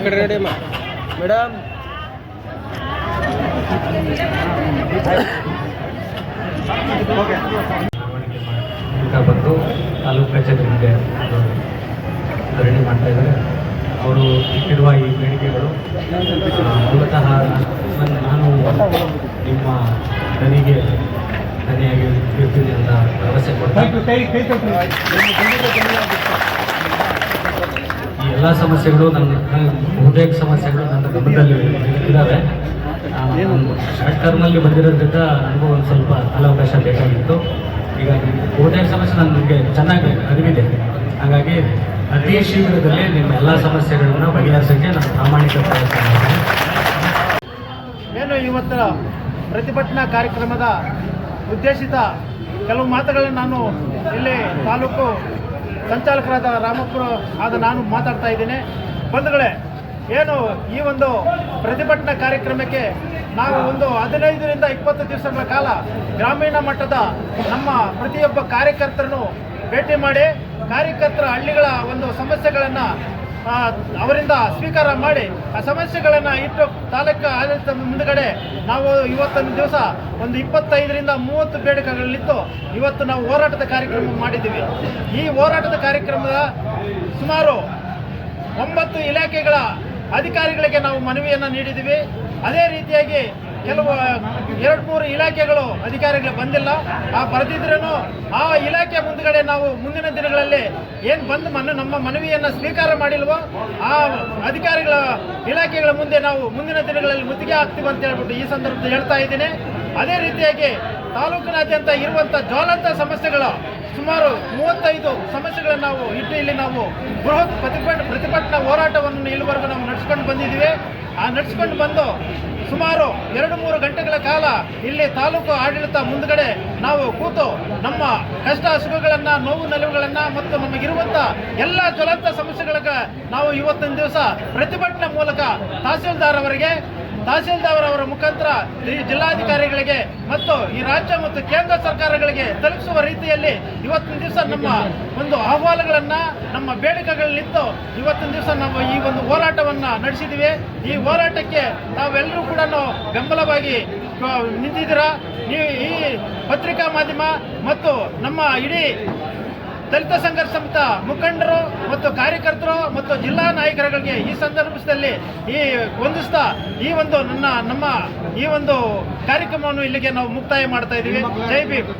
ಕಡೆ ready madam. ಬಂದು ತಾಲೂಕು ಕಚೇರಿಗೆ ಧರಣಿ ಮಾಡ್ತಾ ಇದ್ದಾರೆ. ಅವರು ಇಟ್ಟಿರುವ ಈ ಬೇಡಿಕೆಗಳು ಮೂಲತಃ ನಾನು ನಿಮ್ಮ ದನಿಯಾಗಿ ಇರ್ತೀನಿ ಅಂತ ಭರವಸೆ ಕೊಡ್ತಾ ಈ ಎಲ್ಲ ಸಮಸ್ಯೆಗಳು ಬಹುತೇಕ ಸಮಸ್ಯೆಗಳು ನನ್ನ ಗಮನದಲ್ಲಿ ಇದ್ದಾವೆ. ಶಾರ್ಟ್ ಟರ್ಮಲ್ಲಿ ಬಂದಿರೋದ್ರಿಂದ ನನಗೂ ಒಂದು ಸ್ವಲ್ಪ ಕಾಲಾವಕಾಶ ಬೇಕಾಗಿತ್ತು. ಈಗ ಬಹುತೇಕ ಸಮಸ್ಯೆ ನನಗೆ ಚೆನ್ನಾಗಿ ಅರಿವಿದೆ. ಹಾಗಾಗಿ ಅತಿ ಶೀಘ್ರದಲ್ಲೇ ನಿಮ್ಮ ಎಲ್ಲ ಸಮಸ್ಯೆಗಳನ್ನು ಬಗೆಹರಿಸೋಕ್ಕೆ ನಾನು ಪ್ರಾಮಾಣಿಕ ಪ್ರಯತ್ನ ಮಾಡ್ತೀನಿ. ಏನು ಇವತ್ತಿನ ಪ್ರತಿಭಟನಾ ಕಾರ್ಯಕ್ರಮದ ಉದ್ದೇಶಿತ ಕೆಲವು ಮಾತುಗಳನ್ನು ನಾನು ಇಲ್ಲಿ ತಾಲೂಕು ಸಂಚಾಲಕರಾದ ರಾಮಪುರ ಆದ ನಾನು ಮಾತಾಡ್ತಾ ಇದ್ದೀನಿ. ಬಂಧುಗಳೇ, ಏನು ಈ ಒಂದು ಪ್ರತಿಭಟನಾ ಕಾರ್ಯಕ್ರಮಕ್ಕೆ ನಾವು ಒಂದು 15ರಿಂದ 20 ದಿವಸಗಳ ಕಾಲ ಗ್ರಾಮೀಣ ಮಟ್ಟದ ನಮ್ಮ ಪ್ರತಿಯೊಬ್ಬ ಕಾರ್ಯಕರ್ತರನ್ನು ಭೇಟಿ ಮಾಡಿ ಕಾರ್ಯಕರ್ತರ ಹಳ್ಳಿಗಳ ಒಂದು ಸಮಸ್ಯೆಗಳನ್ನು ಅವರಿಂದ ಸ್ವೀಕಾರ ಮಾಡಿ ಆ ಸಮಸ್ಯೆಗಳನ್ನು ಇಟ್ಟು ತಾಲೂಕು ಆಡಳಿತ ಮುಂದುಗಡೆ ನಾವು ಇವತ್ತೊಂದು ದಿವಸ ಒಂದು 25ರಿಂದ 30 ಬೇಡಿಕೆಗಳಿತ್ತು. ಇವತ್ತು ನಾವು ಹೋರಾಟದ ಕಾರ್ಯಕ್ರಮ ಮಾಡಿದ್ದೀವಿ. ಈ ಹೋರಾಟದ ಕಾರ್ಯಕ್ರಮದ ಸುಮಾರು 9 ಇಲಾಖೆಗಳ ಅಧಿಕಾರಿಗಳಿಗೆ ನಾವು ಮನವಿಯನ್ನು ನೀಡಿದ್ದೀವಿ. ಅದೇ ರೀತಿಯಾಗಿ ಕೆಲವು 2-3 ಇಲಾಖೆಗಳು ಅಧಿಕಾರಿಗಳು ಬಂದಿಲ್ಲ. ಬರೆದಿದ್ರೂ ಆ ಇಲಾಖೆ ಮುಂದುಗಡೆ ನಾವು ಮುಂದಿನ ದಿನಗಳಲ್ಲಿ ಏನು ಬಂದು ನಮ್ಮ ಮನವಿಯನ್ನು ಸ್ವೀಕಾರ ಮಾಡಿಲ್ವೋ ಆ ಅಧಿಕಾರಿಗಳ ಇಲಾಖೆಗಳ ಮುಂದೆ ನಾವು ಮುಂದಿನ ದಿನಗಳಲ್ಲಿ ಮುತ್ತಿಗೆ ಹಾಕ್ತೀವಿ ಅಂತ ಹೇಳ್ಬಿಟ್ಟು ಈ ಸಂದರ್ಭದಲ್ಲಿ ಹೇಳ್ತಾ ಇದ್ದೀನಿ. ಅದೇ ರೀತಿಯಾಗಿ ತಾಲೂಕಿನಾದ್ಯಂತ ಇರುವಂಥ ಜ್ವಲಂತ ಸಮಸ್ಯೆಗಳು ಸುಮಾರು 35 ಸಮಸ್ಯೆಗಳನ್ನು ನಾವು ಇಟ್ಟು ಇಲ್ಲಿ ನಾವು ಬೃಹತ್ ಪ್ರತಿಭಟನಾ ಹೋರಾಟವನ್ನು ಇಲ್ಲಿವರೆಗೂ ನಾವು ನಡೆಸ್ಕೊಂಡು ಬಂದಿದ್ದೀವಿ. ನಡೆಸ್ಕೊಂಡು ಬಂದು ಸುಮಾರು 2-3 ಗಂಟೆಗಳ ಕಾಲ ಇಲ್ಲಿ ತಾಲೂಕು ಆಡಳಿತ ಮುಂದುಗಡೆ ನಾವು ಕೂತು ನಮ್ಮ ಕಷ್ಟ ಸುಖಗಳನ್ನು ನೋವು ನಲಿವುಗಳನ್ನು ಮತ್ತು ನಮಗಿರುವಂಥ ಎಲ್ಲ ಜ್ವಲಂತ ಸಮಸ್ಯೆಗಳಿಗೆ ನಾವು ಇವತ್ತಿನ ದಿವಸ ಪ್ರತಿಭಟನೆ ಮೂಲಕ ತಹಸೀಲ್ದಾರ್ ಅವರ ಮುಖಾಂತರ ಈ ಜಿಲ್ಲಾಧಿಕಾರಿಗಳಿಗೆ ಮತ್ತು ಈ ರಾಜ್ಯ ಮತ್ತು ಕೇಂದ್ರ ಸರ್ಕಾರಗಳಿಗೆ ತಲುಪಿಸುವ ರೀತಿಯಲ್ಲಿ ಇವತ್ತಿನ ದಿವಸ ನಮ್ಮ ಒಂದು ಅಹವಾಲುಗಳನ್ನು ನಮ್ಮ ಬೇಡಿಕೆಗಳನ್ನಿತ್ತು ಇವತ್ತಿನ ದಿವಸ ನಾವು ಈ ಒಂದು ಹೋರಾಟವನ್ನು ನಡೆಸಿದ್ದೀವಿ. ಈ ಹೋರಾಟಕ್ಕೆ ತಾವೆಲ್ಲರೂ ಕೂಡ ಬೆಂಬಲವಾಗಿ ನಿಂತಿದ್ದೀರಾ. ನೀವು ಈ ಪತ್ರಿಕಾ ಮಾಧ್ಯಮ ಮತ್ತು ನಮ್ಮ ಇಡೀ ದಲಿತ ಸಂಘರ್ಷ ಸಮಿತಿ ಮುಖಂಡರು ಮತ್ತು ಕಾರ್ಯಕರ್ತರು ಮತ್ತು ಜಿಲ್ಲಾ ನಾಯಕರುಗಳಿಗೆ ಈ ಸಂದರ್ಭದಲ್ಲಿ ವಂದಿಸ್ತಾ ನಮ್ಮ ಈ ಒಂದು ಕಾರ್ಯಕ್ರಮವನ್ನು ಇಲ್ಲಿಗೆ ನಾವು ಮುಕ್ತಾಯ ಮಾಡ್ತಾ ಇದ್ದೀವಿ. ಜೈ ಭೀಮ್.